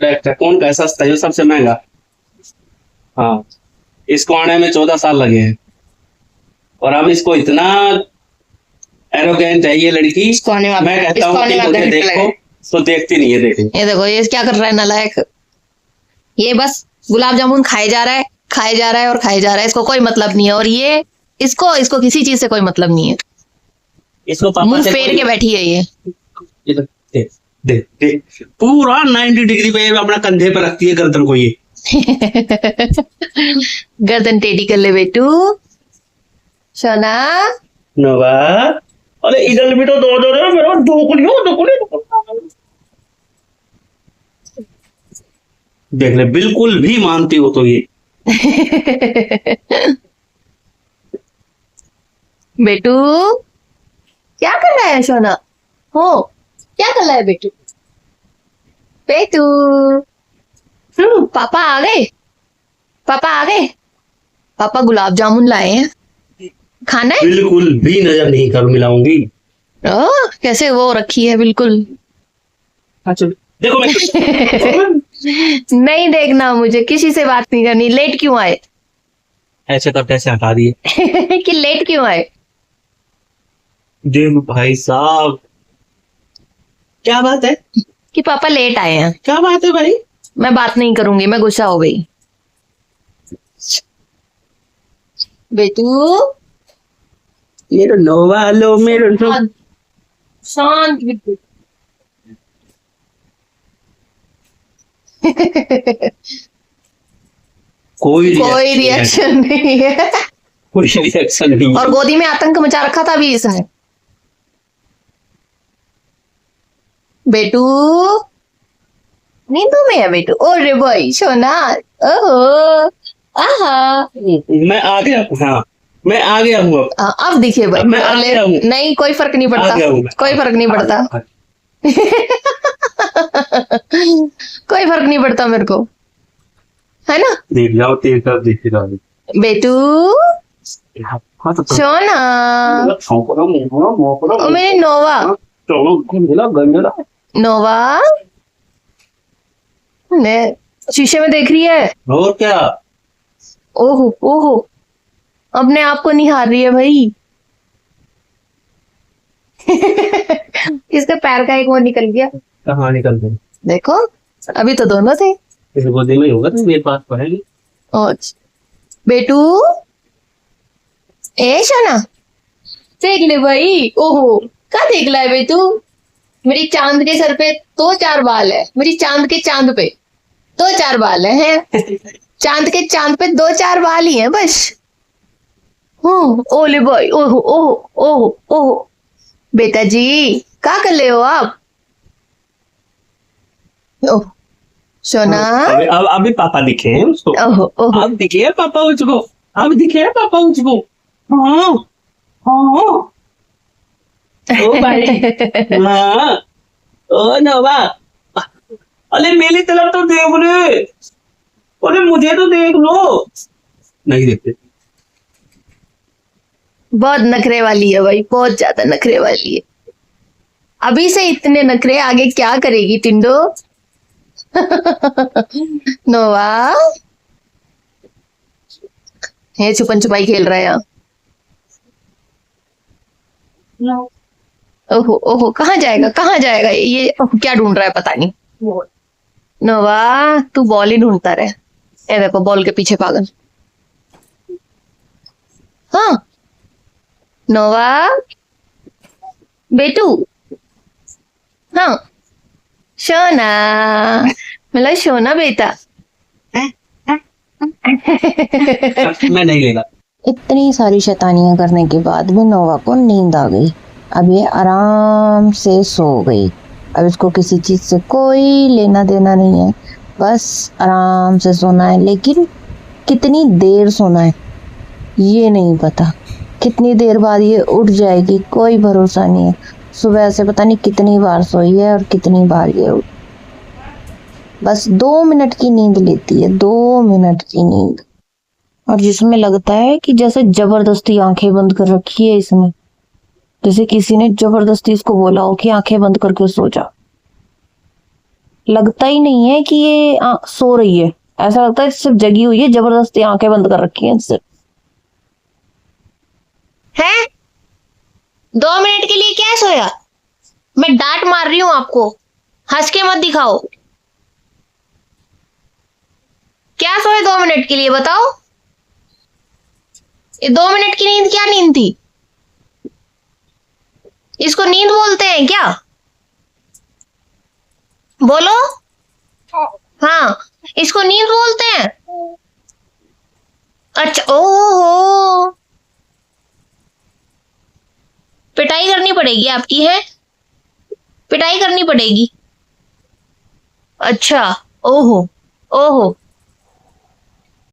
कौन का है सस्ता जो सबसे महंगा? हाँ, इसको आने में 14 साल लगे हैं और अब इसको इतना एरोगेंट है ये लड़की। इसको आने में मैं कहता इसको हूँ आने कि में मुझे आधा घंटा देखो लगेगा। तो देखती नहीं है। देखो ये देखो ये क्या कर रहा है नालायक। ये बस गुलाब जामुन खाए जा रहा है, खाए जा रहा है और खाए जा रहा है, इसको कोई मतलब नहीं है। और ये इसको इसको किसी चीज से कोई मतलब नहीं है, इसको पापा मुंह से फेर के बैठी है ये। देख देख देख पूरा 90 डिग्री पे अपना कंधे पर रखती है गर्दन को ये। गर्दन टेढ़ी कर ले बेटू। सोना नवा, अरे इधर भी तो दो दो दो मेरा ढोकलियो। देख ले बिल्कुल भी मानती हो तो ये। बेटू क्या कर रहा है सोना? हो क्या कर रहा है बेटू? बेटू पापा आ गए, पापा आ गए। पापा गुलाब जामुन लाए हैं, खाना है? बिल्कुल भी नजर नहीं कर मिलाऊंगी। कैसे वो रखी है बिल्कुल। अच्छा देखो मैं नहीं देखना, मुझे किसी से बात नहीं करनी। लेट क्यों आए? ऐसे तो कैसे हटा दिए। कि लेट क्यों आए? देखो भाई साहब क्या बात है, कि पापा लेट आए हैं। क्या बात है भाई? मैं बात नहीं करूंगी, मैं गुस्सा हो गई। बेटू मेरो नोवा लो मेरो शांत बिल्कुल। कोई कोई रिएक्शन नहीं है। कोई रिएक्शन नहीं। और गोदी में आतंक मचा रखा था अभी इसने। बेटू नींदों में है बेटू। ओ रे भाई सोना, ओहो आहा। मैं आ गया। हाँ मैं आ गया हूँ अब। अब दिखे भाई। मैं आ गया हूँ। नहीं कोई फर्क नहीं आ गया हूँ पड़ता, मैं। कोई फर्क नहीं पड़ता। कोई फर्क नहीं पड़ता मेरे को, है ना? देख जाओ तेज कर देख जाओ। बेटू सोना, ओ मेरे नोवा, नोवा ने शीशे में देख रही है। और क्या? ओहो ओहो, अपने आप को निहार रही है भाई। इसके पैर का एक वो निकल गया। कहाँ निकल गए? देखो अभी तो दोनों थे। इस गोदी में ही होगा तो मेरे पास पड़ेगी। बेटू ए सोना देख ले भाई। ओहो क्या देख रहा है बेटू? मेरी चांद के सर पे दो चार बाल है, मेरी चांद के चांद पे दो चार बाल है। चांद के चांद पे दो चार बाल ही है बस। ओले भाई, ओहो ओहो ओहो ओहो। बेटा जी क्या कर रहे हो आप? ओह सोना, अभी पापा दिखे हैं उसको। ओहो ओहो। अब दिखे हैं पापा उसको, अब दिखे हैं पापा उसको। हाँ हाँ ओ भाई। हाँ ओ नवा, अरे मेरी तरफ तो देख रे, अरे मुझे तो देख लो। नहीं देखते। बहुत नखरे वाली है भाई, बहुत ज्यादा नखरे वाली है। अभी से इतने नखरे, आगे क्या करेगी टिंडो? नोवा ये छुपन छुपाई खेल रहा है यहाँ। ओहो ओहो कहाँ जाएगा, कहाँ जाएगा ये? क्या ढूंढ रहा है पता नहीं। नोवा तू बॉल ही ढूंढता रहे। ये देखो बॉल के पीछे पागल। हाँ नोवा बेटू, हाँ सोना, मतलब सोना बेटा। मैं नहीं लेगा। इतनी सारी शैतानियां करने के बाद भी नोवा को नींद आ गई। अब ये आराम से सो गई। अब इसको किसी चीज से कोई लेना देना नहीं है, बस आराम से सोना है। लेकिन कितनी देर सोना है ये नहीं पता, कितनी देर बाद ये उठ जाएगी कोई भरोसा नहीं है। सुबह से पता नहीं कितनी बार सोई है और कितनी बार ये उठ। बस 2 मिनट की नींद लेती है, 2 मिनट की नींद। और जिसमें लगता है कि जैसे जबरदस्ती आंखें बंद कर रखी है इसने, जैसे किसी ने जबरदस्ती इसको बोला हो कि आंखें बंद करके सो जा। लगता ही नहीं है कि ये सो रही है, ऐसा लगता है सिर्फ जगी हुई है, जबरदस्ती आंखें बंद कर रखी हैं सिर्फ। हैं? 2 मिनट के लिए क्या सोया? मैं डांट मार रही हूं आपको, हंस के मत दिखाओ। क्या सोए 2 मिनट के लिए, बताओ? ये 2 मिनट की नींद क्या नींद थी? इसको नींद बोलते हैं क्या? बोलो। हाँ, इसको नींद बोलते हैं। अच्छा, ओहो, पिटाई करनी पड़ेगी आपकी, है? पिटाई करनी पड़ेगी। अच्छा, ओहो ओहो।